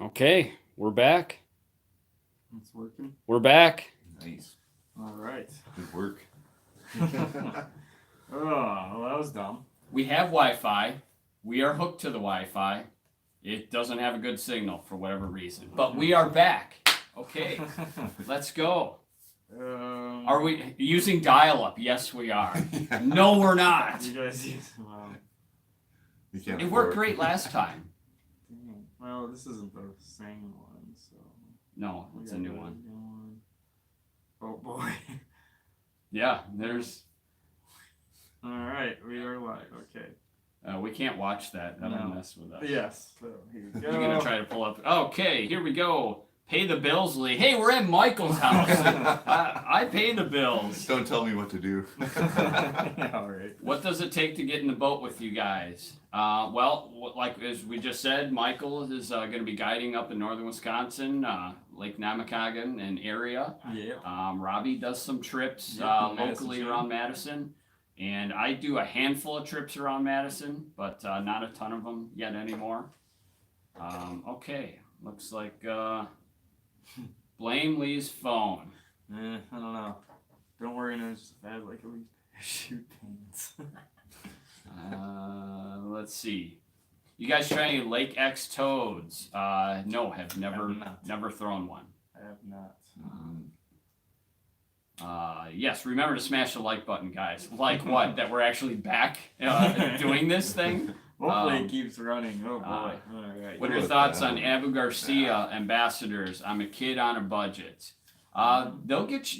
Okay, we're back. It's working. We're back. Nice. All right. Good work. Oh, well, that was dumb. We have Wi-Fi. We are hooked to the Wi-Fi. It doesn't have a good signal for whatever reason, but we are back. Okay, let's go. Are we using dial-up? Yes, we are. Yeah. No, we're not. You guys use. Wow. You can't It worked afford- great last time. Dang. Well, this isn't the same one, so. No, we it's a gotta new do one. Oh boy. Yeah, there's. All right, we are live. Okay. We can't watch that. That'll No. mess with us. Yes. So here we go. You're gonna try to pull up. Okay, here we go. Pay the bills, Lee. Hey, we're at Michael's house. I pay the bills. Don't tell me what to do. Yeah, all right. What does it take to get in the boat with you guys? Well, like as we just said, Michael is going to be guiding up in northern Wisconsin, Lake Namakagon and area. Yeah. Robbie does some trips Yep, locally Madison. around Madison. And I do a handful of trips around Madison, but not a ton of them yet anymore. Okay, looks like blame Lee's phone. I don't know. Don't worry, no, it's just I have like a week shoot pains. Let's see. You guys try any Lake X toads? No, have never thrown one. I have not. Yes, remember to smash the like button, guys. Like what? That we're actually back doing this thing? Hopefully it keeps running. Oh boy. All right. What are your thoughts on Abu Garcia ambassadors? I'm a kid on a budget. They'll get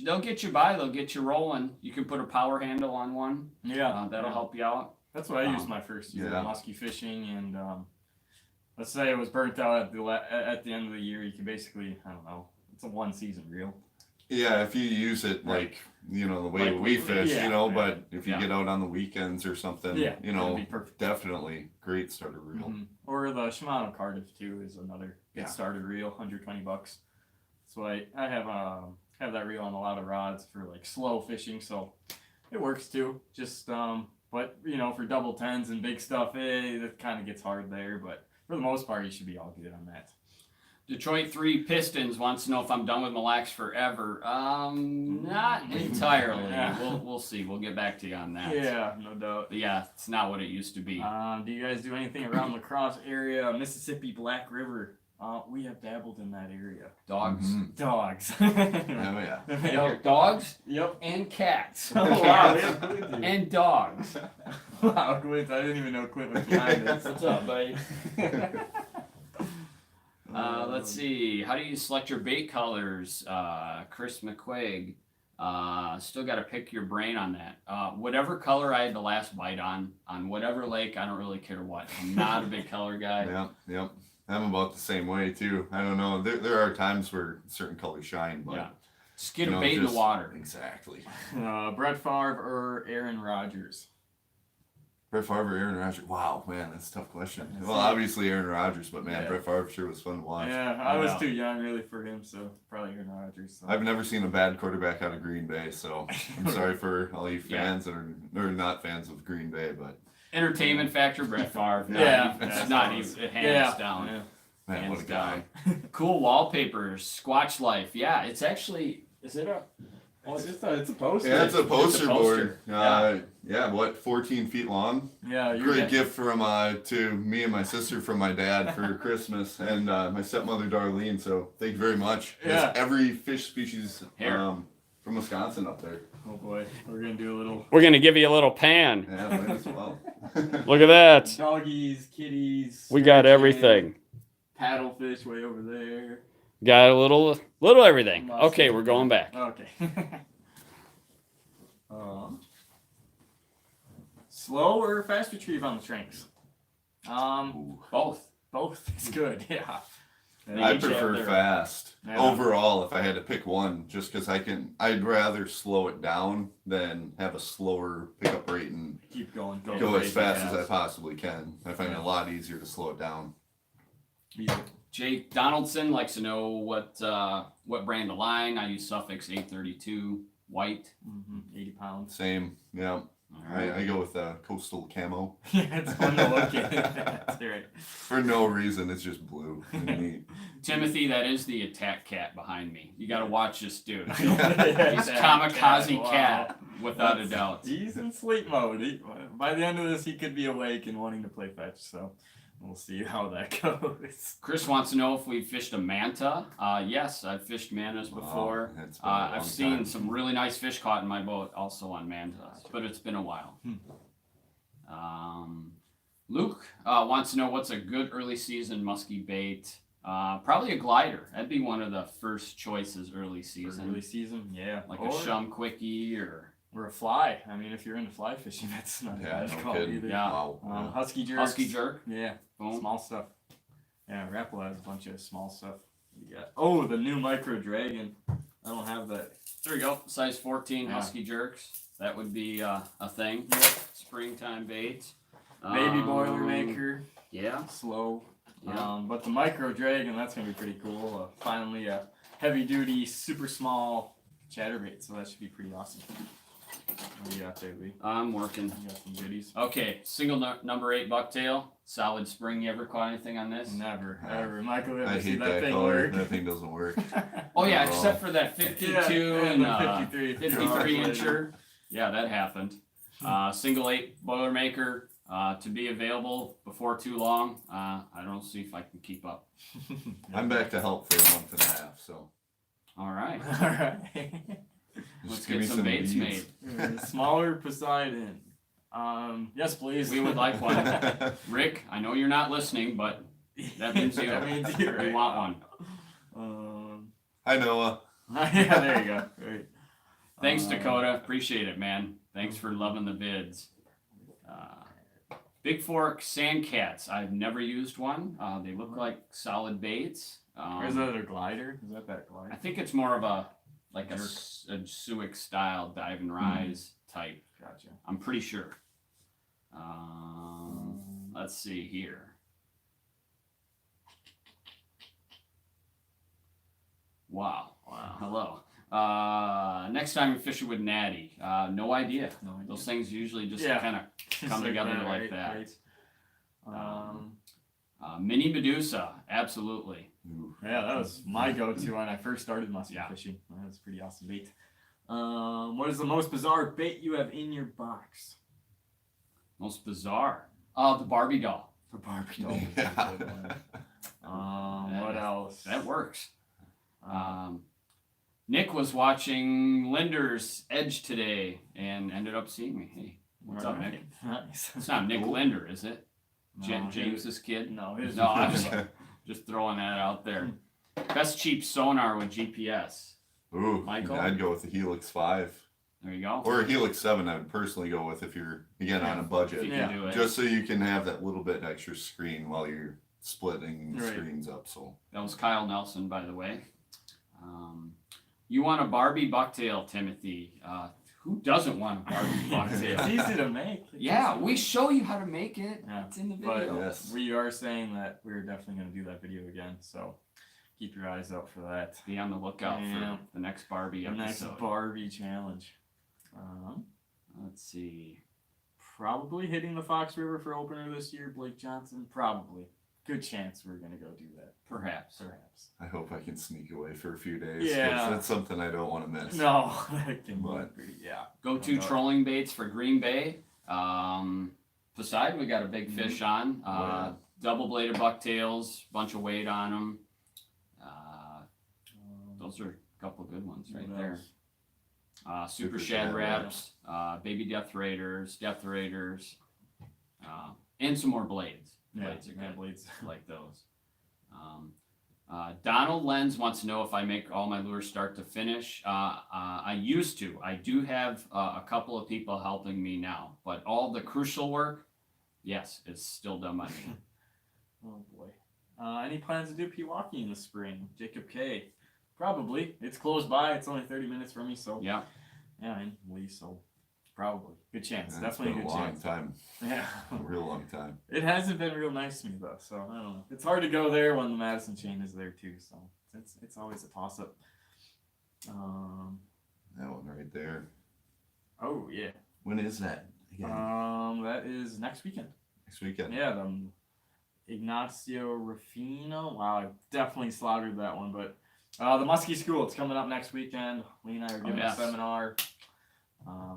you by. They'll get you rolling. You can put a power handle on one. Yeah. That'll help you out. That's what I used my first year Yeah. muskie fishing, and let's say it was burnt out at the end of the year. You can basically, I don't know, it's a one season reel. Yeah, if you use it like, the way Like we fish, yeah, but if you Yeah. get out on the weekends or something, Yeah, it'd be perfect. definitely great starter reel. Mhm. Or the Shimano Cardiff too is another Yeah. good starter reel, $120. So I have that reel on a lot of rods for like slow fishing, so it works too. Just but for double tens and big stuff, that kind of gets hard there. But for the most part, you should be all good on that. Detroit 3 Pistons wants to know if I'm done with Mille Lacs forever. Not entirely. Yeah. We'll see. We'll get back to you on that. Yeah, no doubt. But yeah, it's not what it used to be. Do you guys do anything around La Crosse area, Mississippi Black River? We have dabbled in that area. Dogs. Mhm. Dogs. Oh, yeah. Yep, dogs Yep. and cats. Oh, wow, we have Clint here. And dogs. Wow, Clint. I didn't even know Clint was behind us. What's up, buddy? Let's see. How do you select your bait colors? Chris McQuaig. Still got to pick your brain on that. Whatever color I had the last bite on whatever lake, I don't really care what. I'm not a big color guy. Yep. I'm about the same way too. I don't know. There are times where certain colors shine, but Yeah. Just get a bait in the just- water. Exactly. Brett Favre or Aaron Rodgers? Brett Favre, Aaron Rodgers. Wow, man, that's a tough question. That's Well, it. obviously Aaron Rodgers, but man, Yeah. Brett Favre sure was fun to watch. Yeah, I was Yeah. too young really for him, so probably Aaron Rodgers. So. I've never seen a bad quarterback out of Green Bay, so I'm sorry for all you fans that are not fans of Green Bay, but Entertainment factor, Brett Favre. Yeah, It's that's not what it even was. hands down. Yeah. man, Hands what a guy. Cool wallpapers, Squatch Life. Yeah, it's actually. Is it a? Oh, it's a poster. Yeah, it's a poster poster. board. What, 14 feet long? Yeah, Great gift from to me and my sister from my dad for Christmas, and my stepmother Darlene. So thank you very much. Yeah. There's every fish species Here. from Wisconsin up there. Oh boy, we're gonna do a little We're gonna give you a little pan. Yeah, might as well. Look at that. doggies, kitties. We got sturgeon, everything. Paddlefish way over there. Got a little everything. Okay, we're going back. Okay. Slow or fast retrieve on the shrinks? Both. Both is good. Yeah. I Each have prefer their- fast Yeah. overall. If I had to pick one, just because I'd rather slow it down than have a slower pickup rate and Keep going. go crazy as fast as I possibly can. I find it Yeah. a lot easier to slow it down. Yeah. Jake Donaldson likes to know what brand of line. I use Suffix 832 white. 80 pounds. Same, yeah. All right. I go with coastal camo. Yeah, it's fun to look at. That's right. For no reason, it's just blue. And neat. Timothy, that is the attack cat behind me. You got to watch this dude. He's Attack kamikaze wow. cat, without a doubt. He's in sleep mode. By the end of this, he could be awake and wanting to play fetch. So we'll see how that goes. Chris wants to know if we fished a manta. Yes, I've fished mantas before. Wow, it's been a long I've seen time. some really nice fish caught in my boat also on mantas, but it's been a while. Luke wants to know what's a good early season muskie bait. Probably a glider. That'd be one of the first choices early season. Early season, yeah. Like a shum quickie or a fly. I mean, if you're into fly fishing, that's not a Yeah, bad no call kidding. either. Yeah. Wow. Husky jerks. husky jerk. Yeah. Boom. Small stuff. Yeah, Rapple has a bunch of small stuff. You got the new micro dragon. I don't have that. There we go. Size 14 Yeah. husky jerks. That would be a thing. Yep. Springtime bait. Baby Boilermaker. Yeah. Slow. Yeah. But the micro dragon, that's gonna be pretty cool. Finally, a heavy duty, super small chatterbait. So that should be pretty awesome. What do you got there, Lee? I'm working. You got some goodies? Okay, single number 8 bucktail. Solid spring. You ever caught anything on this? Never, ever. Michael, ever I see hate that that thing color. work? That thing doesn't work. Oh yeah, Oh. except for that 52 and and the 53. 53 incher. Yeah, that happened. Single 8 Boilermaker to be available before too long. I don't see if I can keep up. I'm back to help for a month and a half, so All right, All right. let's just give get me some baits beads. made. Smaller Poseidon. Yes, please. We would like one. Rick, I know you're not listening, but that means you. That means you, We right? want one. Hi, Noah. Yeah, there you go. Right. Thanks, Dakota. Appreciate it, man. Thanks for loving the vids. Big Fork Sand Cats. I've never used one. They look like solid baits. Or is that a glider? Is that I glider? think it's more of a like a Jerk. Suic style dive and rise type. Gotcha. I'm pretty sure. Let's see here. Wow. Hello. Next time you're fishing with Natty. No idea. No idea. Those things usually just Yeah. kind of come together like that. Right. Mini Medusa. Absolutely. Ooh. Yeah, that was my go-to when I first started muskie Yeah. fishing. That was a pretty awesome bait. What is the most bizarre bait you have in your box? Most bizarre. The Barbie doll. The Barbie doll. Yeah. What else? That works. Nick was watching Linder's Edge today and ended up seeing me. Hey, what's up, Nick? Nice. It's not Nick Linder, is it? No, James's kid? No, his No, I'm just throwing that out there. Best cheap sonar with GPS. Ooh, Michael? I'd go with the Helix 5. There you go. Or a Helix 7, I would personally go with if you're, again, on a If budget. you Yeah. can do it. Just so you can have that little bit extra screen while you're splitting Right. screens up. So That was Kyle Nelson, by the way. You want a Barbie bucktail, Timothy. Who doesn't want a Barbie It's bucktail? easy to make. It's Yeah, easy to we make. show you how to make it. Yeah. It's in the But video. Yes. we are saying that we're definitely going to do that video again. So keep your eyes out for that. Be on the lookout Yeah. for the next Barbie The next episode. Barbie challenge. Let's see. Probably hitting the Fox River for opener this year, Blake Johnson. Probably. Good chance we're going to go do that. Perhaps. Perhaps. I hope I can sneak away for a few days. 'cause Yeah. That's something I don't want to miss. No, that can But- be pretty, yeah. Go-to No doubt. trolling baits for Green Bay. Poseidon, we got a big fish on. Yeah. Double-bladed bucktails, bunch of weight on them. Those are a couple good ones right What there. else? Super Super Shad Shad Wraps, Baby Death Raiders, and some more blades. Yeah, Blades are yeah, good. blades. Like those. Donald Lenz wants to know if I make all my lures start to finish. I used to. I do have a couple of people helping me now, but all the crucial work, yes, it's still done by me. Oh boy. Any plans to do Pewaukee in the spring? Jacob K. Probably. It's close by. It's only 30 minutes from me, so Yeah. yeah, and Lee, so probably. Good chance. And it's Definitely a been good a long chance. time. Yeah. A real long time. It hasn't been real nice to me though, so I don't know. It's hard to go there when the Madison chain is there too, so it's always a toss up. That one right there. Oh yeah. When is that? That is next weekend. Next weekend. Yeah, the Ignacio Rufino. Wow, I definitely slaughtered that one, but the Muskie School, it's coming up next weekend. Lee and I are giving a seminar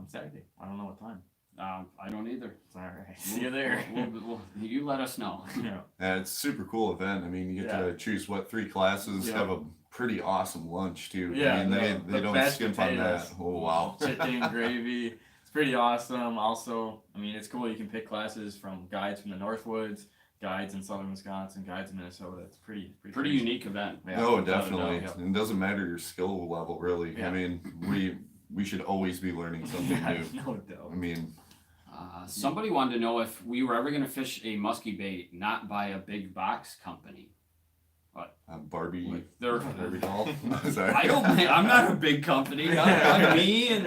Saturday. I don't know what time. I don't either. All right. See you there. You let us know. Yeah, it's a super cool event. I mean, you get to choose 3 classes, have a pretty awesome lunch too. Yeah, I mean, they don't skimp on that. Oh wow. Chicken gravy. It's pretty awesome. Also, I mean, it's cool. You can pick classes from guides from the Northwoods, guides in southern Wisconsin, guides in Minnesota. It's pretty unique event. Yeah, no, definitely. It doesn't matter your skill level, really. Yeah. I mean, we should always be learning something new. No doubt. I mean, somebody wanted to know if we were ever going to fish a muskie bait not by a big box company. What? Barbie doll. Sorry. I'm not a big company. I'm me and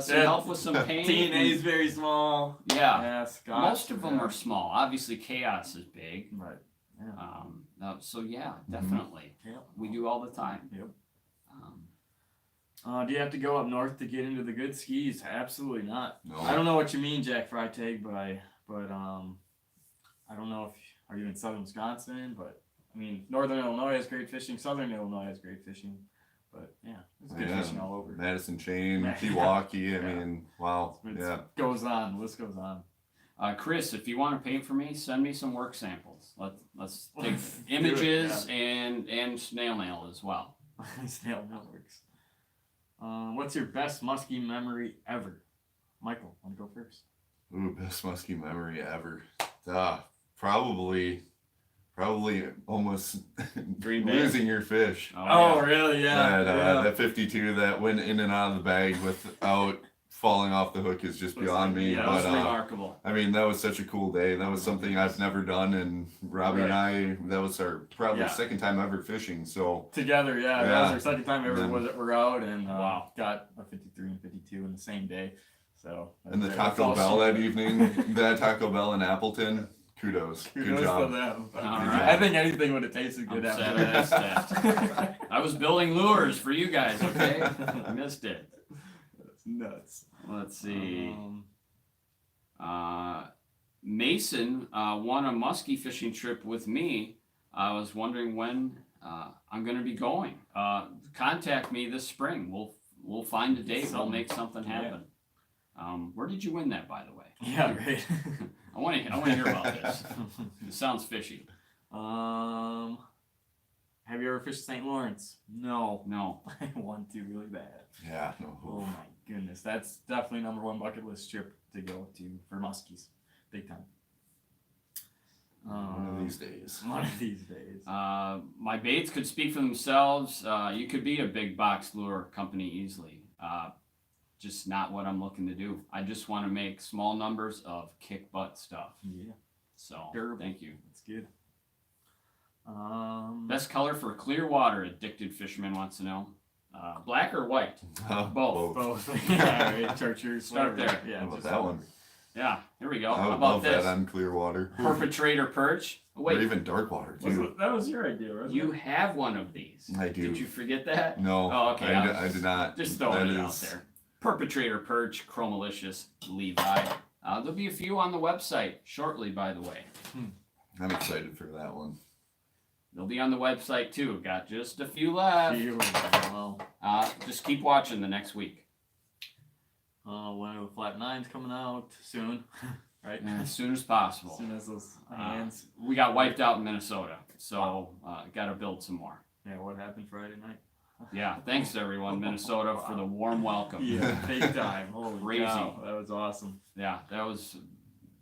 some help with some paint. TNA is very small. Yeah. Scott, most of them are small. Obviously, Chaos is big. Right. Yeah. So definitely. Yep. We do all the time. Yep. Do you have to go up north to get into the good skis? Absolutely not. No. I don't know what you mean, Jack Freitag, but I don't know if are you in southern Wisconsin, but I mean northern Illinois has great fishing, southern Illinois has great fishing, but it's good fishing all over. Madison Chain, Pewaukee. I mean, wow. Goes on. List goes on. Chris, if you want to paint for me, send me some work samples. Let's take images and snail mail as well. Snail mail works. What's your best muskie memory ever? Michael, want to go first? Ooh, best muskie memory ever. Probably almost losing your fish. Oh, really? Yeah. That 52 that went in and out of the bag without falling off the hook is just beyond me. Yeah, but that was remarkable. I mean, that was such a cool day. That was something I've never done, and Robbie and I, that was our probably second time ever fishing. So together, that was our second time ever we're out, and got a 53 and 52 in the same day. So and the Taco Bell that evening, that Taco Bell in Appleton. Kudos. Good job. To them. Right. I think anything would have tasted good after that. I was building lures for you guys, okay? I missed it. That's nuts. Let's see. Mason won a muskie fishing trip with me. I was wondering when I'm going to be going. Contact me this spring. We'll find a date. We'll make something happen. Where did you win that, by the way? Yeah, right. I want to hear about this. It sounds fishy. Have you ever fished St. Lawrence? No. I want to really bad. Yeah. No. Oh my goodness, that's definitely #1 bucket list trip to go to for muskies, big time. One of these days. One of these days. My baits could speak for themselves. You could be a big box lure company easily. Just not what I'm looking to do. I just want to make small numbers of kick butt stuff. Yeah. So Durable. thank you. That's good. Best color for clear water, Addicted Fisherman wants to know. Black or white? Both. Yeah, right. Chartreuse. Start there. Yeah. How about that one? Yeah, here we go. I How would about love this? that on clear water. Perpetrator perch. Wait, Or even dark water too. That was your idea, right? you have one of these. I do. Did you forget that? No. Oh, okay. I did not. Just throwing it out there. Perpetrator perch, Chromalicious, Levi. There'll be a few on the website shortly, by the way. I'm excited for that one. They'll be on the website too. Got just a few left. Just keep watching the next week. One of the flat 9's coming out soon, right? As soon as possible. As soon as those hands. We got wiped out in Minnesota, so got to build some more. Yeah, what happened Friday night? Yeah, thanks everyone, Minnesota, for the warm welcome. Yeah, big time. Holy Crazy. cow, that was awesome. Yeah, that was.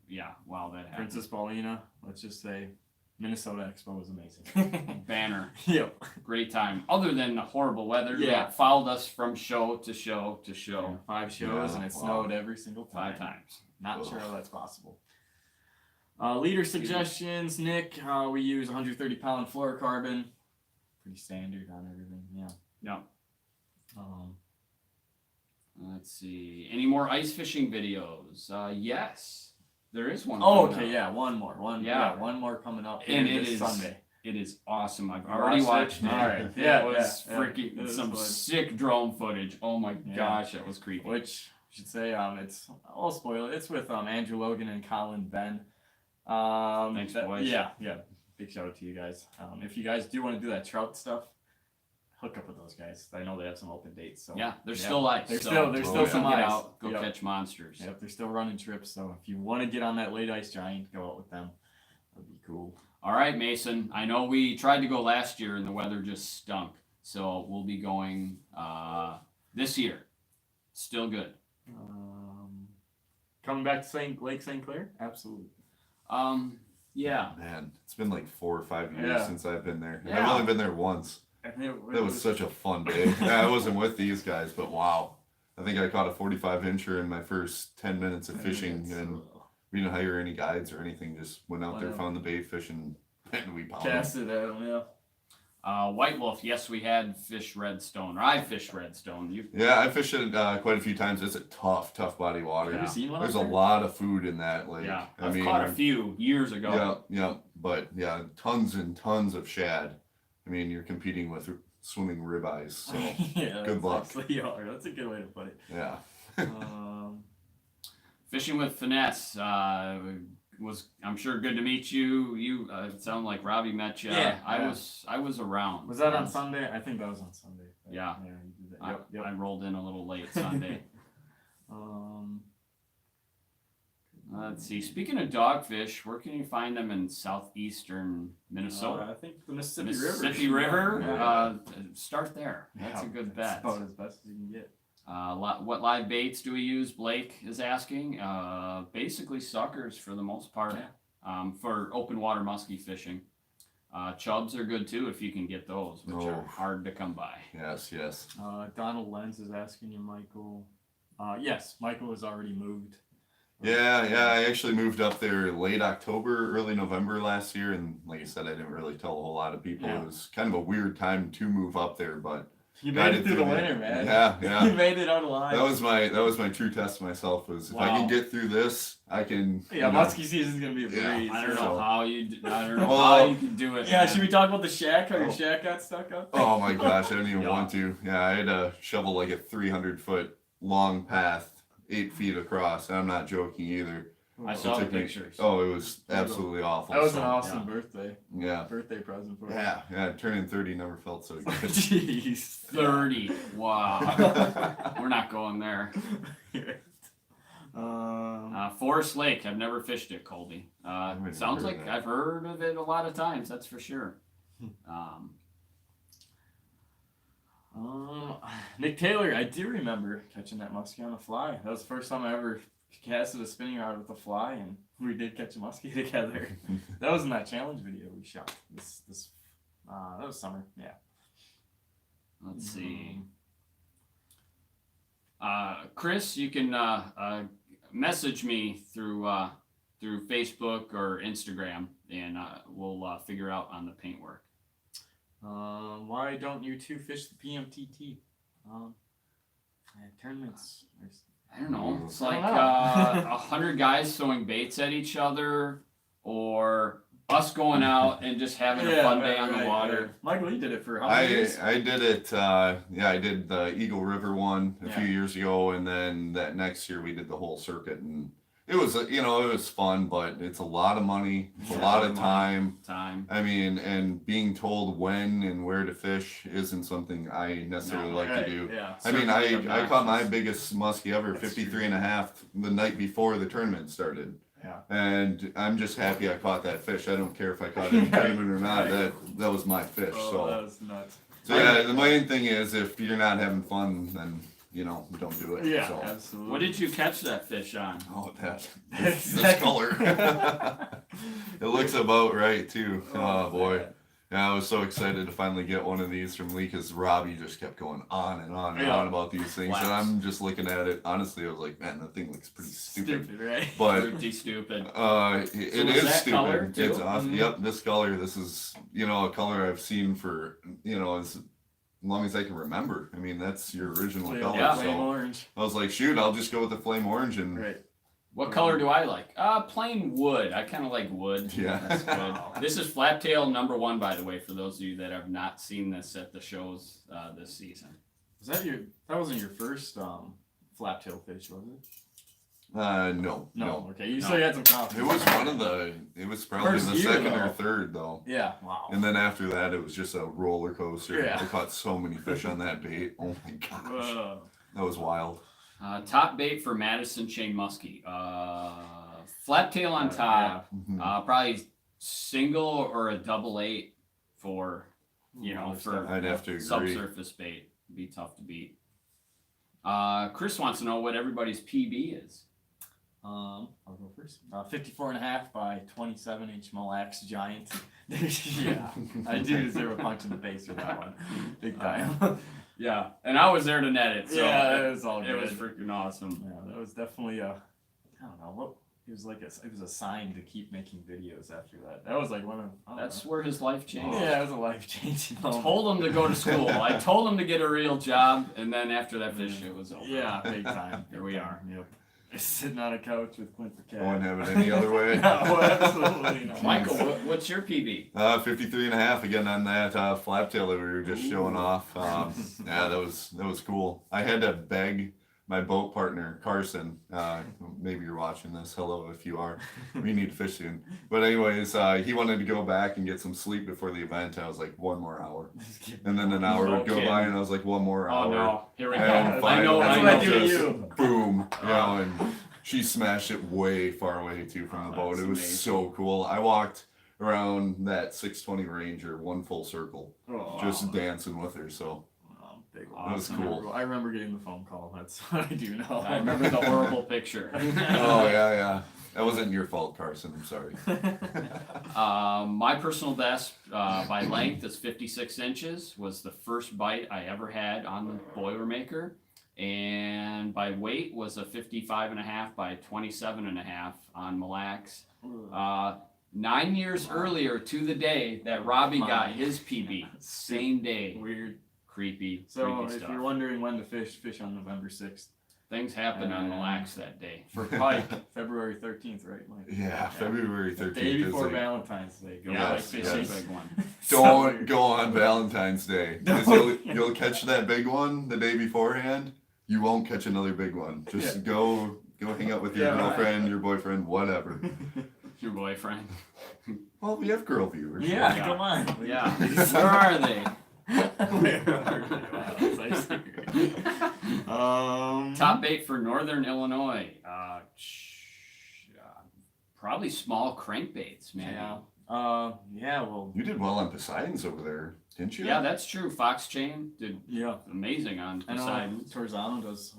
Yeah, wow, that happened. Princess Paulina, let's just say, Minnesota Expo was amazing. Banner. Yep. Great time. Other than the horrible weather that followed us from show to show to show. Yeah, 5 shows and it snowed every single time. 5 times. Not sure how that's possible. Leader suggestions, Nick. We use 130-pound fluorocarbon. Pretty standard on everything. Yeah. Yeah. Let's see. Any more ice fishing videos? Yes, there is one. Oh, okay. Out. Yeah, one more. One more coming up. And it is Sunday. It is awesome. I've already watched it. All right. Yeah, it was freaking some sick drone footage. Oh my gosh, that was creepy. Which should say. I'll spoil it. It's with Andrew Logan and Colin Ben. Thanks, boys. Yeah. Big shout out to you guys. If you guys do want to do that trout stuff, hook up with those guys. I know they have some open dates. So Yeah, there's still ice. There's so still some get ice. out, go catch monsters. Yep, they're still running trips. So if you want to get on that late ice giant, go out with them. That'd be cool. All right, Mason. I know we tried to go last year and the weather just stunk. So we'll be going this year. Still good. Coming back to Lake St. Clair? Absolutely. Yeah. Man, it's been like 4 or 5 years Yeah. since I've been there. Yeah. I've only been there once. That was such a fun day. Yeah, I wasn't with these guys, but wow. I think I caught a 45-incher in my first 10 minutes of fishing, and we didn't hire any guides or anything. Just went out there, found the bait fish, and we pounded. Cast it out, yeah. White Wolf, yes, we had fish redstone. Or I fished redstone. Yeah, I fished it quite a few times. It's a tough body water. Have you seen one There's out a there? lot of food in that lake. Yeah, I I've mean, caught a few years ago. Yeah, but yeah, tons and tons of shad. I mean, you're competing with swimming ribeyes, so Yeah, good luck. That's a good way to put it. Yeah. Fishing with finesse was, I'm sure, good to meet you. You sound like Robbie met you. Yeah, I was around. Was that on Sunday? I think that was on Sunday. Yeah. you did that. Yep. I rolled in a little late Sunday. Let's see. Speaking of dogfish, where can you find them in southeastern Minnesota? I think the Mississippi Mississippi River. River. Yeah. Start there. That's a good That's bet. about as best as you can get. What live baits do we use? Blake is asking. Basically suckers for the most part. For open water muskie fishing. Chubs are good too if you can get those, which are hard to come by. Yes. Donald Lenz is asking you, Michael. Yes, Michael has already moved. Yeah, I actually moved up there late October, early November last year, and like I said, I didn't really tell a whole lot of people. Yeah. It was kind of a weird time to move up there, but You made it through the winter, man. Yeah. You made it out alive. That was my true test to myself. Was if I can get through this, I can. Yeah, muskie season's gonna be a breeze. I don't know how you can do it. Yeah, man. should we talk about the shack? How your shack got stuck up? Oh my gosh, I don't even Yeah. want to. Yeah, I had to shovel like a 300-foot long path, 8 feet across. And I'm not joking either. I It saw the took me- pictures. Oh, it was absolutely awful. That was an So, awesome birthday Yeah. present for you. Yeah, turning 30 never felt so good. Jeez. 30. Wow. We're not going there. Forest Lake. I've never fished it, Colby. haven't Sounds heard like of that. I've heard of it a lot of times. That's for sure. Nick Taylor, I do remember catching that muskie on a fly. That was the first time I ever casted a spinning rod with a fly, and we did catch a muskie together. That was in that challenge video we shot. That was summer. Yeah. Let's see. Chris, you can message me through Facebook or Instagram, and we'll figure out on the paintwork. Why don't you two fish the PMTT? Tournaments. I don't know. It's I like don't know. 100 guys throwing baits at each other, or us going out and just having a fun day on the water. Right. Michael, you did it for how many years? I did it. I did the Eagle River one a few years ago, and then that next year we did the whole circuit, and it was it was fun, but it's a lot of money, it's a lot of time. I mean, and being told when and where to fish isn't something I necessarily like to do. Yeah. I mean, I caught my biggest muskie ever, 53 and a half, the night before the tournament started. Yeah. And I'm just happy I caught that fish. I don't care if I caught it in the tournament or not. That was my fish. Oh, that was nuts. So yeah, the main thing is if you're not having fun, then don't do it. Yeah, So. absolutely. What did you catch that fish on? Oh, this color. It looks about right too. Oh boy. Man. Yeah, I was so excited to finally get one of these from Lee because Robbie just kept going on and on and on about these things. Flaps. And I'm just looking at it. Honestly, I was like, man, that thing looks pretty stupid. right? But Pretty stupid. it was is that color, stupid. too? It's awesome. Mhm. Yep, this color. This is a color I've seen for as long as I can remember. I mean, that's your original color. Yeah. Flame So orange. I was like, shoot, I'll just go with the flame orange and Right. What color do I like? Plain wood. I kind of like wood. Yeah. That's good. This is Flaptail #1, by the way, for those of you that have not seen this at the shows this season. That wasn't your first flaptail fish, was it? No. Okay, you still had some It confidence. was one of the. It was probably First the year, second or though. third though. Yeah, wow. And then after that, it was just a roller coaster. Yeah. I caught so many fish on that bait. Oh my gosh, Whoa. that was wild. Top bait for Madison chain muskie. Flat tail on top. Mhm. Probably single or a double 8 for for I'd have to agree. subsurface bait. It'd be tough to beat. Chris wants to know what everybody's PB is. I'll go first. 54.5 by 27-inch Mille Lacs giant. Yeah, I do deserve a punch in the face for that one. Big time. Yeah, and I was there to net it. So yeah, it was all it good. was freaking awesome. Yeah, that was definitely I don't know what. It was like it was a sign to keep making videos after that. That was like one of. That's where his life changed. Yeah, it was a life changing I moment. told him to go to school. I told him to get a real job, and then after that fish, it was over. Yeah, big time. Here we are. Yep. Sitting on a couch with Clint the cat. Wouldn't have it any other way. No, absolutely not. Michael, what's your PB? 53.5 again on that flaptail that we were just showing off. Yeah, that was cool. I had to beg my boat partner Carson. Maybe you're watching this. Hello, if you are. We need to fish soon. But anyways, he wanted to go back and get some sleep before the event. I was like, one more hour, and then an hour would go Okay. by, and I was like, one more hour. Oh no! Here we go. And I know. That's I what I know. do to just you. boom, and she smashed it way far away too from the boat. That's It was amazing. so cool. I walked around that 620 Ranger one full circle, just dancing with her. So Big that was Awesome. cool. I remember getting the phone call. That's what I do know. I remember the horrible picture. Oh yeah. That wasn't your fault, Carson. I'm sorry. My personal best by length is 56 inches. Was the first bite I ever had on the Boilermaker, and by weight was a 55.5 by 27.5 on Mille Lacs. 9 years earlier to the day that Robbie got his PB, same day. Weird. Creepy So if stuff. you're wondering when to fish on November 6th. Things happen on Mille Lacs that day. For Pike, February 13th, right, Mike? Yeah, February The 13th. day is before like, Valentine's Day. Go Yeah, Pike Yes, like fishing. fishing big one. don't go on Valentine's Day, because you'll catch that big one the day beforehand. You won't catch another big one. Just go hang out with your Yeah, right. girlfriend, your boyfriend, whatever. Your boyfriend. Well, we have girl viewers. Yeah, Yeah. come on. Yeah. Where are they? Top bait for Northern Illinois. Probably small crankbaits, man. Yeah, well, You did well on Poseidon's over there, didn't you? Yeah, that's true. Fox Chain did yeah. amazing on I know Poseidon. Torzano does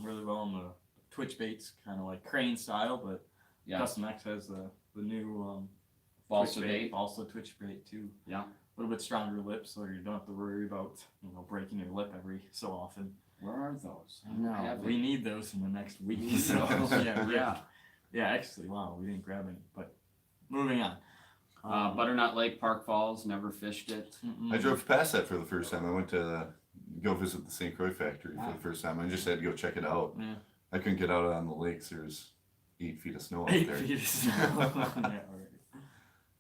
really well on the twitch baits, kind of like crane style, but Yeah. Custom X has the new Balsa twitch bait. Also twitch bait too. Yeah. A little bit stronger lips, so you don't have to worry about breaking your lip every so often. Where are those? I No, don't have we any. need those in the next week. So Yeah. yeah. Actually, wow, we didn't grab any. But moving on. Butternut Lake, Park Falls, never fished it. I drove past that for the first time. I went to go visit the St. Croix factory for the first time. I just had to go check it out. Yeah. I couldn't get out on the lakes. There's 8 feet of snow out 8 there. feet of snow. Yeah, right.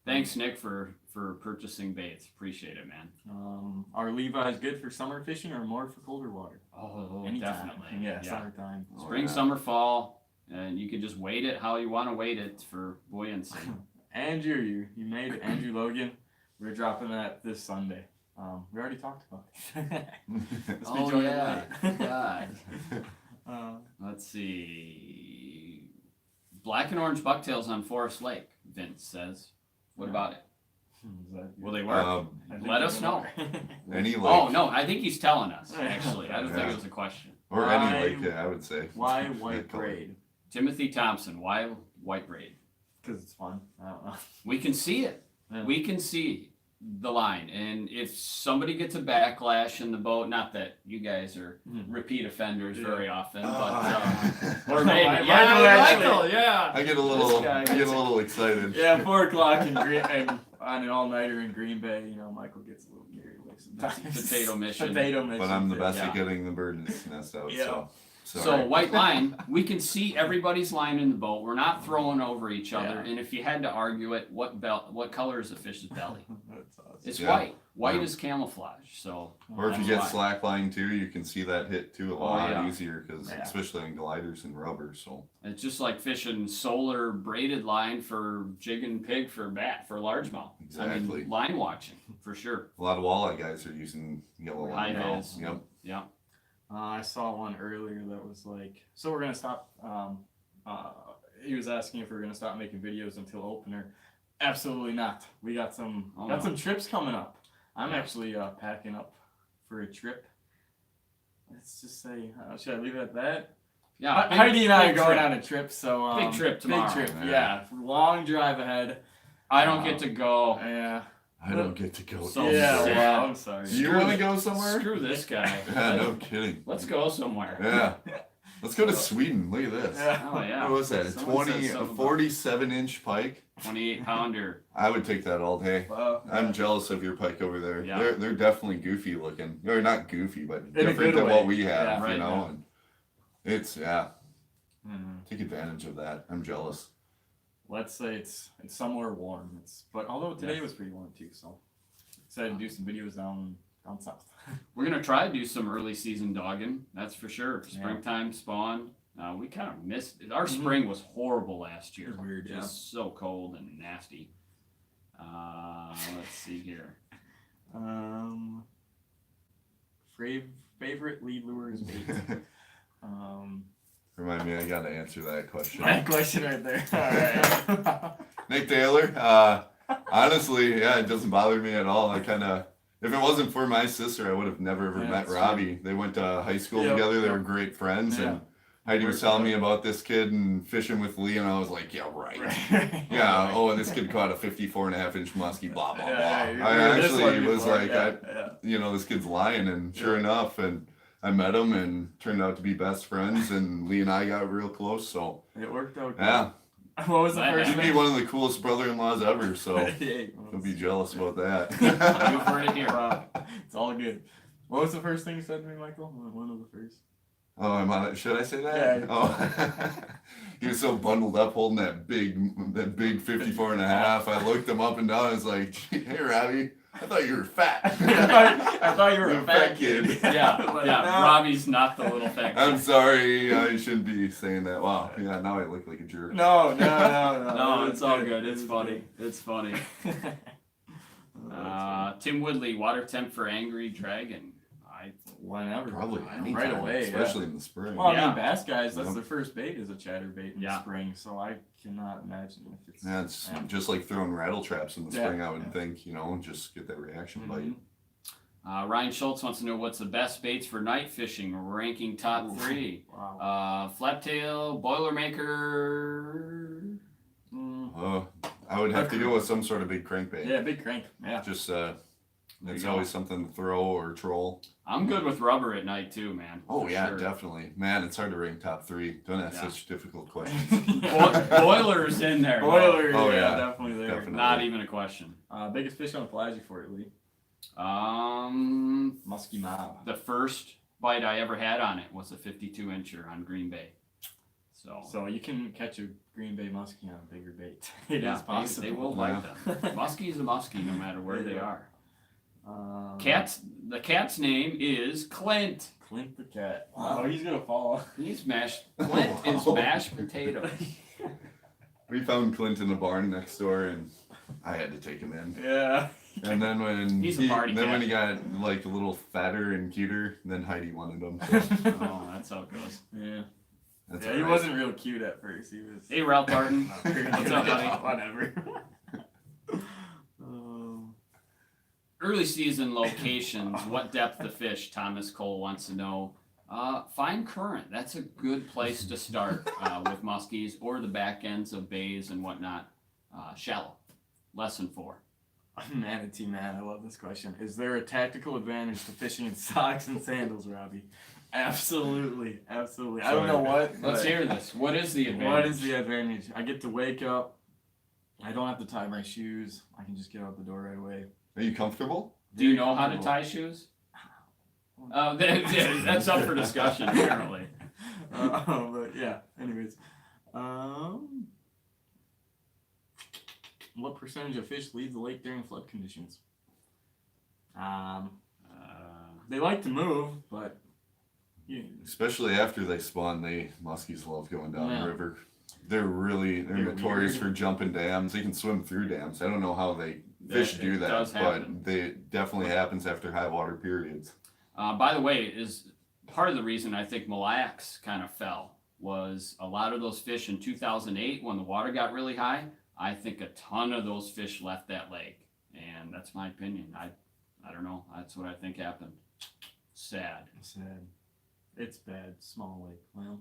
Thanks, Nick, for purchasing baits. Appreciate it, man. Are Levi's good for summer fishing or more for colder water? Oh, Anytime. definitely. Yeah, summertime. Spring, summer, fall, and you can just weight it how you want to weight it for buoyancy. Andrew, you made it. Andrew Logan. We're dropping that this Sunday. We already talked about it. Let's be joining late. God. Uh, Let's see. Black and orange bucktails on Forest Lake, Vince says. What about it? is that Will they work? Um, I think Let they're us gonna know. work. Any lake. Oh, no, I think he's telling us, actually. I don't think Yeah. it was a question. Or Why- any lake, yeah, I would say. Why white That color. braid? Timothy Thompson, why white braid? Because it's fun. I don't know. We can see it. Yeah. We can see the line. And if somebody gets a backlash in the boat, not that you guys are repeat offenders very often, but or maybe. Michael Yeah, actually- Michael, yeah. I get a This little, guy I get a gets it. little excited. Yeah, 4 o'clock in Green and on an all-nighter in Green Bay. Michael gets a little carried away sometimes. Potato mission. Potato mission. But I'm the best Yeah. at getting the bird's nest out. Yeah. So So white line, we can see everybody's line in the boat. We're not throwing over each other. Yeah. And if you had to argue it, what color is a fish's belly? That's awesome. It's Yeah. white. White Yeah. is camouflage. So Or if you that's get why. slack line too, you can see that hit too a lot yeah. easier because Yeah. especially in gliders and rubber. So It's just like fishing solar braided line for jig and pig for largemouth. I Exactly. mean, line watching for sure. a lot of walleye guys are using yellow High line now. vis. Yep. Yeah. I saw one earlier that was like, so we're gonna stop. He was asking if we're gonna stop making videos until opener. Absolutely not. We got some Oh, no. some trips coming up. I'm actually packing up for a trip. Let's just say, should I leave it at that? Yeah. Heidi and I are big going trip. on a trip, so Big trip tomorrow. Big trip, Yeah. yeah. Long drive ahead. I don't get to go. Yeah. I don't get to go. So yeah. sad. Well, I'm sorry. You want to go somewhere? Screw this guy. Yeah, no kidding. Let's go somewhere. Yeah. Let's go to Sweden. Look at this. Yeah. Oh yeah. What was that? Someone said A something 47-inch pike? 28-pounder. I would take that all day. Well, I'm jealous of your pike over there. Yeah. They're definitely goofy looking. They're not goofy, but In a different good than way. what we have, Yeah, you right, know. yeah. And it's mhm. take advantage of that. I'm jealous. Let's say it's somewhere warm. But although today Yeah. was pretty warm too, so excited to do some videos down south. We're gonna try to do some early season dogging. That's for sure. Yeah. Springtime spawn. We kind of missed it. Our Mhm. spring was horrible last year. It was weird, yeah. Just so cold and nasty. Let's see here. Favorite lead lures bait. Remind me, I gotta answer that question. That question right there. All right. Nick Taylor. Honestly, yeah, it doesn't bother me at all. I kind of, if it wasn't for my sister, I would have never ever Yeah, met that's Robbie. They went to high school Yep, together. They yep. were great friends, Yeah. and Heidi was Worked telling me out. about this kid and fishing with Lee, and I was like, yeah, right. Right. Yeah. Oh, and this kid caught a 54.5-inch muskie. Blah blah blah. Yeah, you I heard this actually one was before, like, yeah. you know, this kid's lying, and sure Yeah. enough, and I met him, and turned out to be best friends, and Lee and I got real close. So It worked out. yeah, What was the That first he'd be thing? one of the coolest brother-in-laws ever. So Hey, don't be jealous about that. You've heard it here. Wow. It's all good. What was the first thing you said to me, Michael? One of the first. Oh, I'm on it. Should I say that? Yeah. Oh, he was so bundled up holding that big 54 and a half. I looked him up and down. I was like, hey, Robbie, I thought you were fat. I thought you were You're a fat kid. Yeah, Like, yeah. no. Robbie's not the little fat I'm kid. sorry. I shouldn't be saying that. Wow. Yeah, now I look like a jerk. No. No, It it's was all good. good. It It's was funny. It's funny. good. Tim Woodley, water temp for Angry Dragon. Whenever. Probably anytime, right away. especially in the spring. Well, I Yeah. mean, bass guys, that's Yep. their first bait is a chatterbait in Yeah. the spring, so I cannot imagine if it's. Yeah, it's just like throwing rattle traps in the Yeah. spring, I would think, you know, just get that reaction Mhm. bite. Ryan Schultz wants to know what's the best baits for night fishing, ranking top Ooh. 3. Wow. Flaptail, Boilermaker. I would have to go with some sort of big crankbait. Yeah, big crank. Yeah. Just, There it's you go. always something to throw or troll. I'm good with rubber at night too, man. Oh for yeah, sure. definitely. Man, it's hard to rank top 3. Don't ask Yeah. such difficult questions. Boiler's in there. though. Boiler, Oh, yeah, yeah. definitely there. Definitely. Not even a question. Biggest fish on the Pelagie for you, Lee? Muskie Mob. The first bite I ever had on it was a 52-incher on Green Bay. So you can catch a Green Bay muskie on a bigger bait. It yeah, is possible. They will Yeah. like them. Muskie's a muskie no matter where they Yeah. are. The cat's name is Clint. Clint the cat. Oh, he's gonna fall. Clint is mashed potato. We found Clint in the barn next door, and I had to take him in. Yeah. And then when He's a party cat. when he got like a little fatter and cuter, then Heidi wanted him. Oh, that's how it goes. Yeah. That's Yeah, all he right. wasn't real cute at first. He was. Hey, Ralph Barton. What's up, buddy? Whatever. Early season locations. What depth of fish? Thomas Cole wants to know. Fine current. That's a good place to start with muskies or the back ends of bays and whatnot. Shallow. Lesson 4. Manatee man, I love this question. Is there a tactical advantage to fishing in socks and sandals, Robbie? Absolutely. I don't know what. Let's but hear this. What is the advantage? What is the advantage? I get to wake up. I don't have to tie my shoes. I can just get out the door right away. Are you comfortable? Do you know how to tie shoes? That's up for discussion, apparently. But yeah, anyways. What percentage of fish leave the lake during flood conditions? They like to move, but Especially after they spawn, muskies love going down Yeah. the river. They're notorious for jumping dams. They can swim through dams. I don't know how fish do It that, does happen. but it definitely happens after high water periods. By the way, is part of the reason I think Mille Lacs kind of fell was a lot of those fish in 2008 when the water got really high. I think a ton of those fish left that lake, and that's my opinion. I don't know. That's what I think happened. Sad. It's bad. Small lake. Well,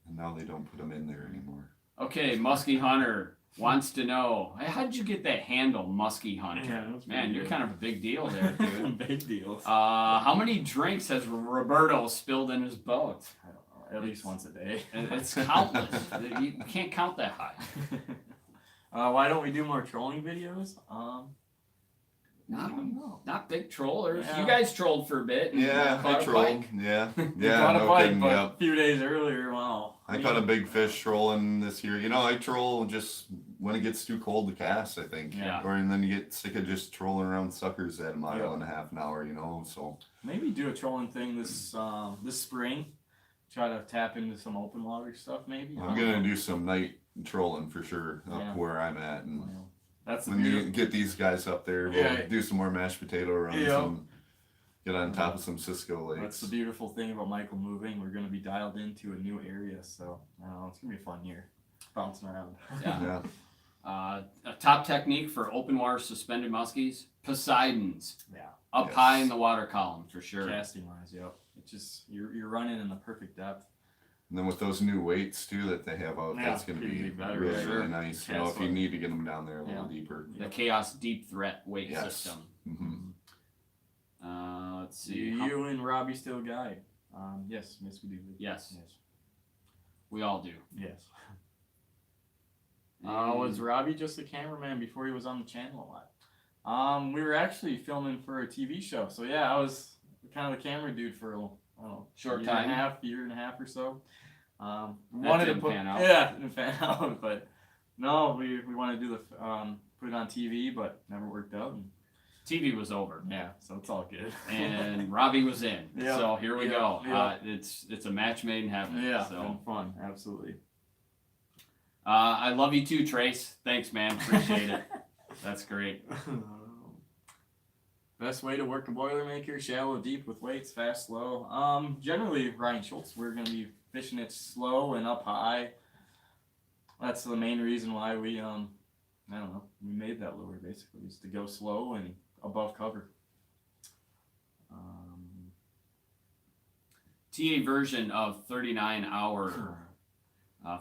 And now they don't put them in there anymore. Okay, Muskie Hunter wants to know, hey, how did you get that handle, Muskie Hunter? Yeah, that was Man, pretty you're good. kind of a big deal there, dude. big deals. How many drinks has Roberto spilled in his boat? I don't know, at least once a day. It's countless. You can't count that high. Why don't we do more trolling videos? Not, I don't know. not big trollers. Yeah. You guys trolled for a bit. And Yeah, caught I a trolled. pike. Yeah, We yeah, caught a no pike, kidding. but Yep. a few days earlier. Wow. I caught a big fish trolling this year. You know, I troll just when it gets too cold to cast, I think. Yeah. And then you get sick of just trolling around suckers at a mile and a half an hour, you know, so. Maybe do a trolling thing this spring. Try to tap into some open water stuff, maybe. I'm going to do some night trolling for sure up Yeah. where I'm at. And Well, that's the when you beautiful. get these guys up there, we'll Yeah. do some more mashed potato runs Yeah. and get on top of some Cisco lakes. That's the beautiful thing about Michael moving. We're going to be dialed into a new area, so it's going to be a fun year. Bouncing around. Yeah. Yeah. A top technique for open water suspended muskies, Poseidons. Yeah. Up Yes. high in the water column for sure. Casting wise, yep. It's just you're running in the perfect depth. And then with those new weights too that they have out, Yeah, that's going to could be be better, really, right? really Sure. nice. You Yeah, know, that's if you what- need to get them down there a little Yeah. deeper. The Chaos Deep Threat weight Yes. system. hmm Let's see. You and Robbie still guide. Yes, we do. Yes. Yes. We all do. Yes. And- Was Robbie just a cameraman before he was on the channel a lot? We were actually filming for a TV show, so yeah, I was kind of the camera dude for I don't know, Short year time. year and a half or so. Wanted to didn't put pan out. yeah, it didn't pan out, but no, we wanted to do the put it on TV, but never worked out. And, TV was over, yeah, so it's all good. and Robbie was in. Yeah. So here we Yeah. go. Yeah. It's a match made in heaven. yeah, So been fun, absolutely. I love you too, Trace. Thanks, man. Appreciate it. That's great. Best way to work a Boilermaker, shallow, deep with weights, fast, slow. Generally, Ryan Schultz, we're going to be fishing it slow and up high. That's the main reason why we, I don't know, we made that lure basically, is to go slow and above cover. TA version of 39 hour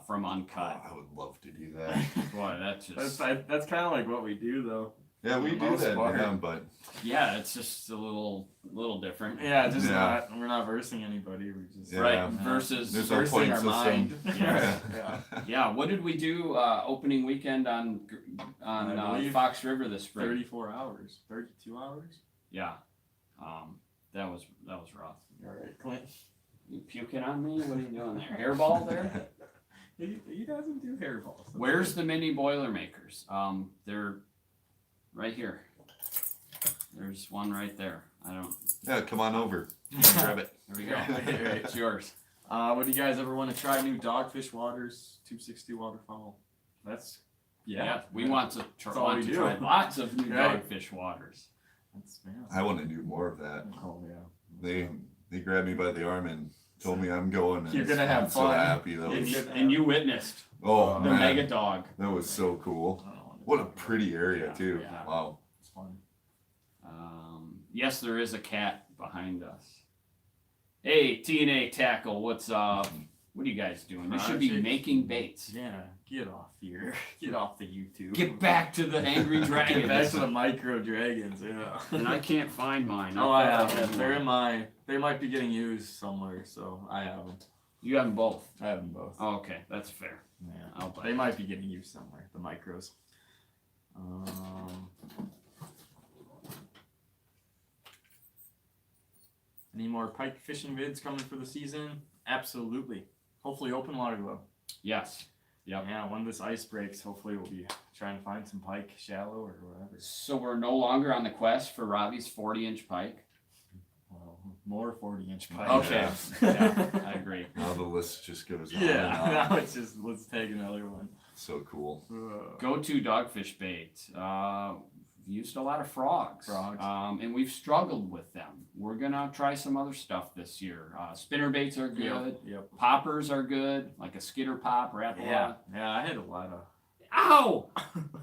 from Uncut. Oh, I would love to do that. Boy, that's just That's kind of like what we do, though. Yeah, we For the do most that, part. yeah, but yeah, it's just a little different. Yeah, just Yeah. we're not versing anybody. We're just Yeah. Right. Versus There's no versing point our system. mind. Yeah. yeah. yeah. What did we do opening weekend on I believe Fox River this spring? 34 hours, 32 hours. Yeah. That was rough. All right, Clint. You puking on me? What are you doing there? Hairball there? He doesn't do hairballs. Where's the mini Boilermakers? They're right here. There's one right there. I don't. yeah, come on over. Grab it. There we go. Right. It's yours. Would you guys ever want to try new dogfish waters, 260 waterfowl? That's Yeah. We want to That's all we do. try lots of new Right. dogfish waters. That's I want to do more of that. Oh yeah. They grabbed me by the arm and told me I'm going. And You're gonna have I'm so fun. happy. That And was, you, and you witnessed oh the man, mega dog. that was so cool. What a pretty area too. Yeah. Wow. It's fun. Yes, there is a cat behind us. Hey, TNA Tackle, what's up? What are you guys doing? You should be Project. making baits. Yeah, get off here. Get off the YouTube. Get back to the angry Get back dragons. to the micro dragons. Yeah. And I can't find mine. Oh, I have them. them. They're in my. They might be getting used somewhere, so I have them. You have them both. I have them both. Oh, okay, that's fair. Yeah. I'll buy They it. might be getting used somewhere. The micros. Any more pike fishing vids coming for the season? Absolutely. hopefully open water though. Yes. Yep. Yeah, when this ice breaks, hopefully we'll be trying to find some pike shallow or whatever. So we're no longer on the quest for Robbie's 40-inch pike. Well, more 40-inch pike. Okay. Yeah, I agree. Now the list just goes on. Yeah, And on. now it's just, let's take another one. So cool. Go-to dogfish bait. Used a lot of frogs. And we've struggled with them. We're gonna try some other stuff this year. Spinner baits are good. Yep. Poppers are good, like a skitter pop, rapala. Yeah, I had a lot of. Ow!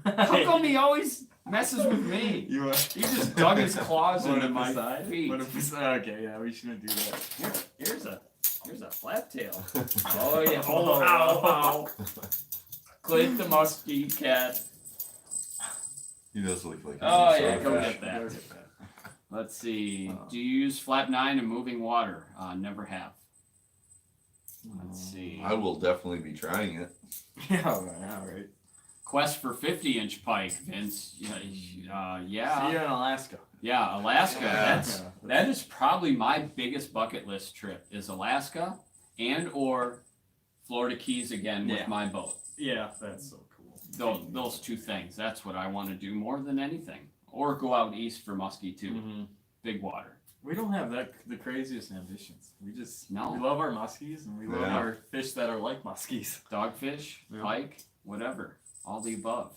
How come he always messes with me? You He just dug his claws into my side? feet. Okay, yeah, we shouldn't do that. Here's a flat tail. Oh yeah. Oh, ow, ow. Click the muskie cat. He does look like. Oh he's a yeah, go swordfish. get that. Let's see. Do you use flap 9 in moving water? Never have. Let's see. I will definitely be trying it. Yeah, right. Quest for 50-inch pike, Vince. Yeah. See you in Alaska. Yeah, Alaska. Yeah. That is probably my biggest bucket list trip is Alaska and or Florida Keys again with my boat. Yeah, that's so cool. Those two things. That's what I want to do more than anything. Or go out east for muskie too. Mm-hmm. Big water. We don't have the craziest ambitions. We just No. we love our muskies and we love Yeah. our fish that are like muskies. Dogfish, Yeah. pike, whatever. All the above.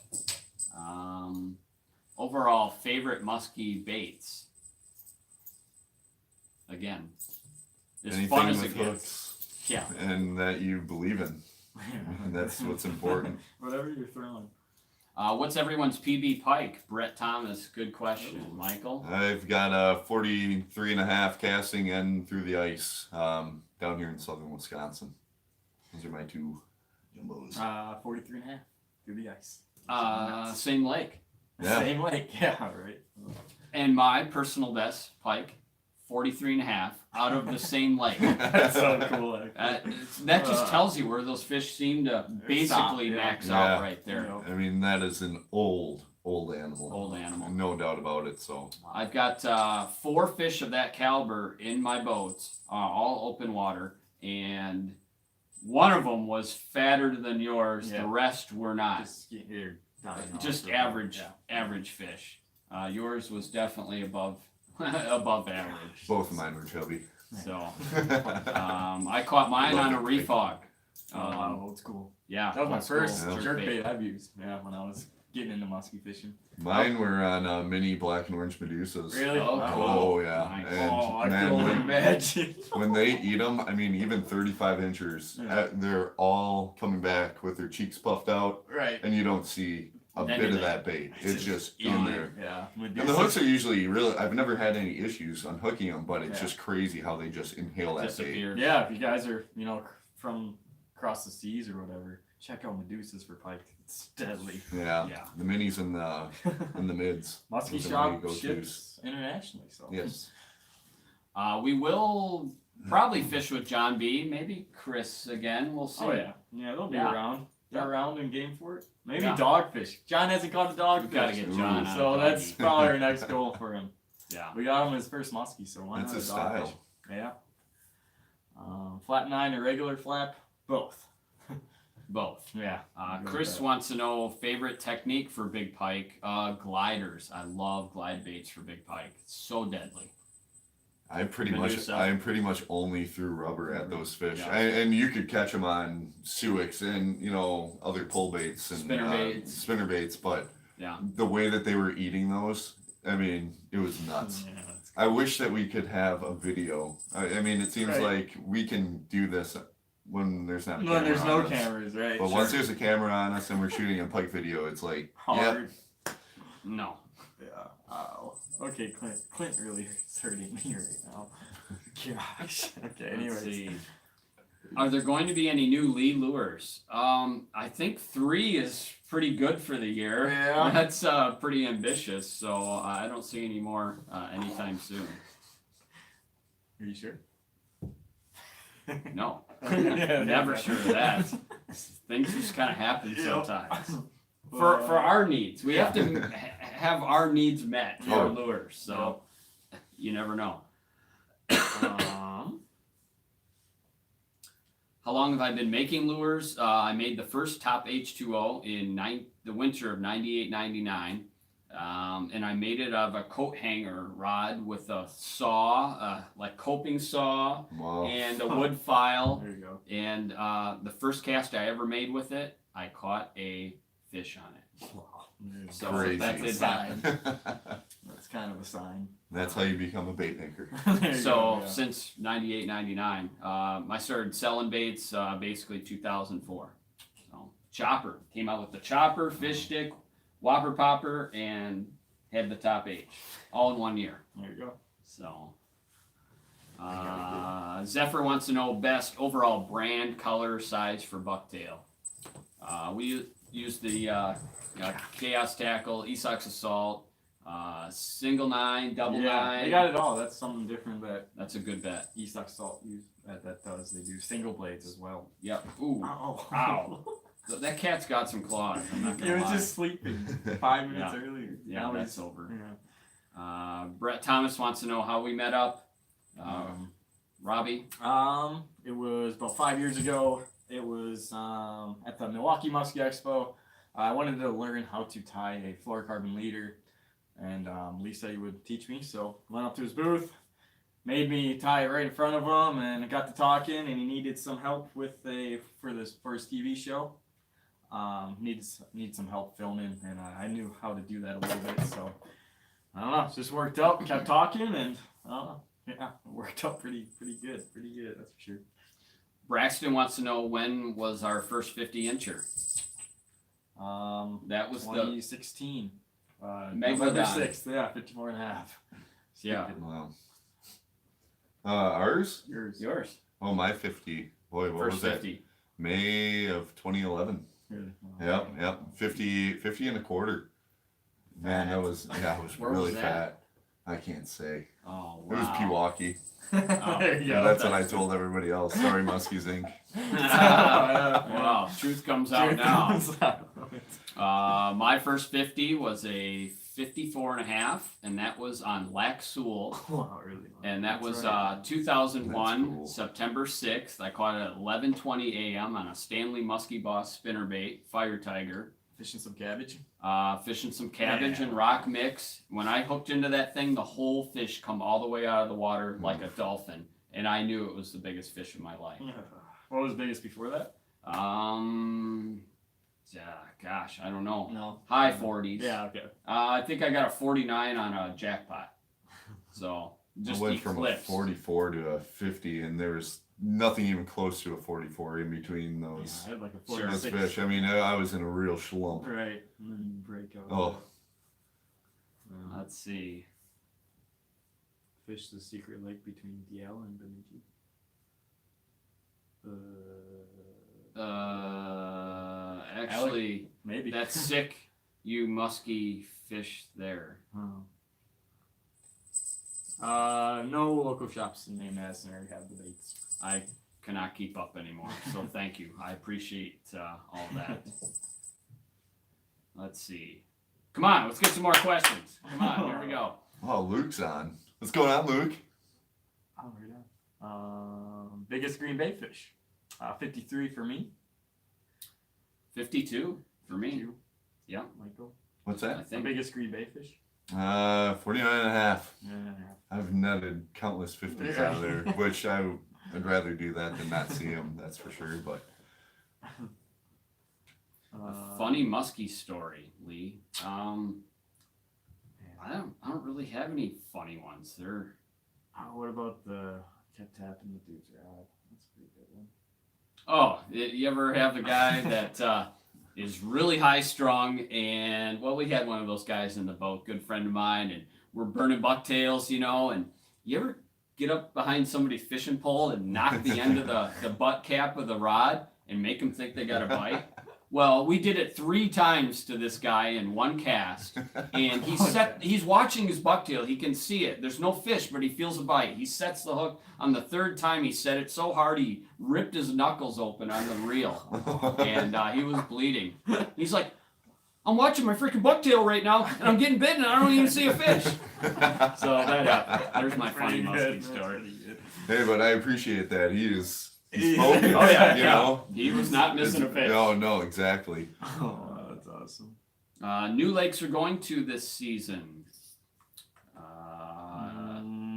Overall, favorite muskie baits. Again, as Anything fun as with it gets. hooks Yeah. and that you believe in. And that's what's important. Whatever you're throwing. What's everyone's PB pike? Brett Thomas, good question. Michael? I've got a 43 and a half casting in through the ice down here in southern Wisconsin. Those are my two jumbos. 43 and a half through the ice. Same lake. Yeah. Same lake. Yeah, right. And my personal best pike, 43 and a half out of the same lake. That's so cool. That just tells you where those fish seem to basically max out Yeah. right there. I mean, that is an old animal. Old animal. No doubt about it. So I've got 4 fish of that caliber in my boats, all open water, and one of them was fatter than yours. Yeah. The rest were not. Just Average fish. Yours was definitely above average. both of mine were chubby. So I caught mine on a refog. Old school. Yeah, That was my old school first Yeah. jerkbait I've used. Yeah, when I was getting into muskie fishing. Mine were on mini black and orange medusas. Really? Oh, cool. Oh yeah. Nice. And I man, can only when, imagine. when they eat them, I mean, even 35 inchers, Yeah. they're all coming back with their cheeks puffed out, Right. and you don't see a Any bit of of that. that bait. It's just in gone. there. Yeah. And the hooks are usually really, I've never had any issues on hooking them, but it's Yeah. just crazy how they just inhale that bait. Disappear. Yeah, if you guys are, from across the seas or whatever, check out Medusas for pike. It's deadly. Yeah. Yeah. The minis and the mids. Muskie Those are shop my go-tos. ships internationally, so. Yes. We will probably fish with John B. Maybe Chris again. We'll see. Oh yeah. Yeah, they'll be Yeah. around. They're around and game for it. Maybe Yeah. dogfish. John hasn't caught a dogfish. We've got to get John. on So a that's doggy. probably our next goal for him. Yeah. We got him his first muskie, so why That's not his a dogfish? style. Yeah. Flap 9 or regular flap? Both. Both. Yeah. Chris wants to know favorite technique for big pike. Gliders. I love glide baits for big pike. It's so deadly. I'm pretty much only through rubber at those fish, Yeah. and you could catch them on suics and other pull baits and Spinner baits. but Yeah. the way that they were eating those, I mean, it was nuts. Yeah, that's I wish that we could have a video. I mean, it seems Right. like we can do this when there's not a when camera there's on no us. cameras, right? But once there's a camera on us and we're shooting a pike video, it's like, hard. No. Yeah. Oh. Okay, Clint really is hurting me right now. Gosh. Okay, Let's anyways. see. Are there going to be any new lead lures? I think 3 is pretty good for the year. Yeah. That's pretty ambitious, so I don't see any more anytime soon. Are you sure? No. Yeah, Never yeah. sure of that. Things just kind of happen Yep. sometimes. For our needs. We have to have our needs met for Oh. lures, so you never know. how long have I been making lures? I made the first top H2O in the winter of 98, 99. And I made it out of a coat hanger rod with a saw, like coping saw, Wow. and a wood file. There you go. And the first cast I ever made with it, I caught a fish on it. Wow. So Crazy. that did happen. That's kind of a sign. That's how you become a bait maker. There you So go, yeah. since 98, 99, I started selling baits basically 2004. So chopper, came out with the chopper, fish stick, whopper popper, and had the top H all in 1 year. There you go. So Zephyr wants to know best overall brand, color, size for bucktail. We use the Chaos Tackle, Esox Assault, single 9, double 9. They got it all. That's something different that That's a good bet. Estock Salt that does. They do single blades as well. Yep. Ooh. Ow. Ow. That cat's got some claws. I'm not He gonna was lie. just sleeping 5 minutes Yeah. earlier. Yeah, Now that's he's- over. Yeah. Brett Thomas wants to know how we met up. Robbie. It was about 5 years ago. It was at the Milwaukee Muskie Expo. I wanted to learn how to tie a fluorocarbon leader, and Lee said he would teach me. So I went up to his booth, made me tie it right in front of him, and I got to talking. And he needed some help for his TV show. Needed some help filming, and I knew how to do that a little bit. So I don't know, it just worked out. Kept talking, and I don't know. Yeah, it worked out pretty good. Pretty good, that's for sure. Braxton wants to know when was our first 50-incher. That was 2016. Megalodon. November 6th, yeah, 54 and a half. Yeah. Wow. Ours? Yours. Oh, my 50. Boy, what First was that? 50. May of 2011. Really? Yep. 50 and a quarter. Man, that was Where really was that? fat. I can't say. Oh, It was wow. Pewaukee. There you Yeah, go. that's what I told everybody else. Sorry, Muskies Inc. Wow, truth comes out now. My first 50 was a 54 and a half, and that was on Lac Sewell. Wow, really? And that That's was right. That's 2001, cool. September 6th. I caught it at 11:20 a.m. on a Stanley Muskie Boss spinnerbait, Fire Tiger. Fishing some cabbage. Fishing some cabbage Yeah. and rock mix. When I hooked into that thing, the whole fish come all the way out of the water like a dolphin, and I knew it was the biggest fish of my life. What was biggest before that? Yeah, gosh, I don't know. No. High 40s. Yeah, okay. I think I got a 49 on a jackpot. So just I went from a eclipsed. 44 to a 50, and there was nothing even close to a 44 in between Yeah, those, I had like a Sure. those 46. fish. I mean, I was in a real schlump. Right. And then you break out. Oh. Let's see. Fish the secret lake between DL and Bemidji. Actually, Maybe. that's sick. You musky fish there. No local shops in Madison area have the baits. I cannot keep up anymore. So thank you. I appreciate all that. Let's see. Come on, let's get some more questions. Come on, here we go. Oh, Luke's on. What's going on, Luke? Oh, right on. Biggest green bay fish. 53 for me. 52 for me. You, Yeah, Michael. What's I that? The think. biggest green bay fish. 49 and a half. Yeah. I've netted countless 50s out of there, which I'd rather do that than not see them, that's for sure. But A funny muskie story, Lee. I don't really have any funny ones. They're What about the kept tapping the dude's rod? That's a pretty good one. you ever have a guy that is really high strung, and well, we had one of those guys in the boat, good friend of mine, and we're burning bucktails, and you ever get up behind somebody's fishing pole and knock the end of the butt cap of the rod and make them think they got a bite? Well, we did it 3 times to this guy in one cast, and he's watching his bucktail. He can see it. There's no fish, but he feels a bite. He sets the hook. On the 3rd time, he set it so hard he ripped his knuckles open on the reel, and he was bleeding. He's like, I'm watching my freaking bucktail right now, and I'm getting bitten, and I don't even see a fish. So that happened. There's my funny muskie story. hey, but I appreciate that. He is He's smoking. Oh, yeah, you yeah. know. He was not missing a fish. No, exactly. Oh, that's awesome. New lakes are going to this season.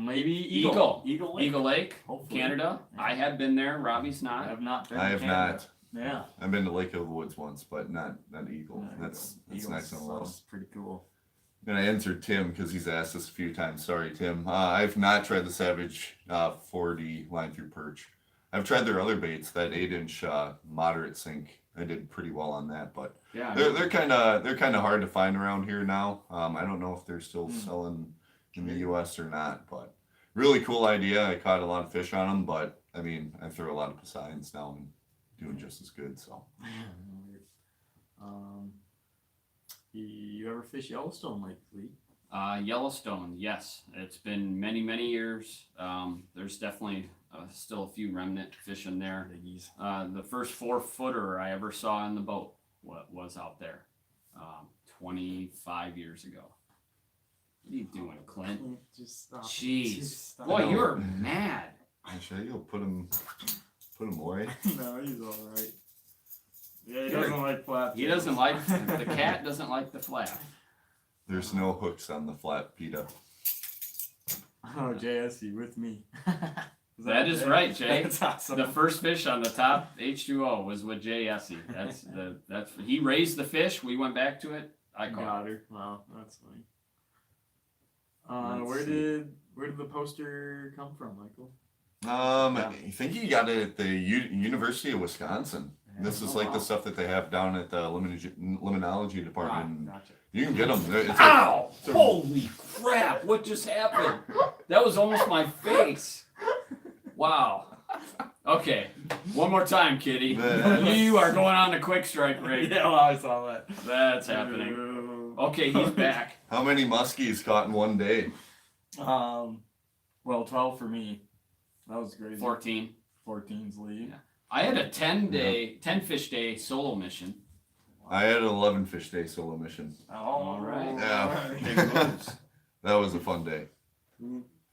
Maybe Eagle Lake. Eagle Lake, Hopefully. Canada. Yeah. I have been there. Robbie's I not. have not been I to have Canada. not. Yeah. I've been to Lake of the Woods once, but not Eagle. Yeah, That's Eagle's nice and low. sounds pretty cool. And I answered Tim because he's asked us a few times. Sorry, Tim. I've not tried the Savage 40 line through perch. I've tried their other baits, that 8-inch moderate sink. I did pretty well on that, but Yeah. they're kind of hard to find around here now. I don't know if they're still selling in the U.S. or not, but really cool idea. I caught a lot of fish on them, but I mean, I throw a lot of Poseidons now and doing just as good. So You ever fish Yellowstone lately? Yellowstone, yes. It's been many, many years. There's definitely still a few remnant fish in there. Biggies. The first 4-footer I ever saw in the boat was out there 25 years ago. What are you doing, Clint? Just stop. Jeez. Just stop. Boy, you're mad. actually, you'll put them away. No, he's all right. Yeah, he doesn't like flap. He doesn't like, the cat doesn't like the flap. There's no hooks on the flat PETA. Oh, JSE with me. That is right, Jay. That's awesome. The first fish on the top H2O was with Jay Essie. That's he raised the fish. We went back to it. I caught got her. Wow, that's funny. Let's Where see. did the poster come from, Michael? I think you got it at the University of Wisconsin. Yeah. This is Oh, like wow. the stuff that they have down at the liminology department. Gotcha. You can get them. It's like, Ow! Holy crap! What just happened? That was almost my face. Wow. Okay, one more time, Kitty. You are going on the quick strike rate. Yeah, well, I saw that. That's happening. Okay, he's back. how many muskies caught in one day? Well, 12 for me. That was crazy. 14. 14's lead. Yeah. I had a 10 fish day solo mission. I had an 11 fish day solo mission. All right. Yeah. Big moves. That was a fun day.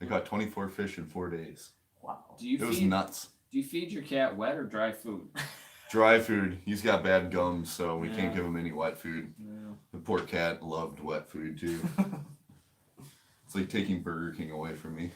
I caught 24 fish in 4 days. Wow. Do you It was feed? nuts. Do you feed your cat wet or dry food? Dry food. He's got bad gums, so we Yeah. can't give him any wet food. Yeah. The poor cat loved wet food too. It's like taking Burger King away from me.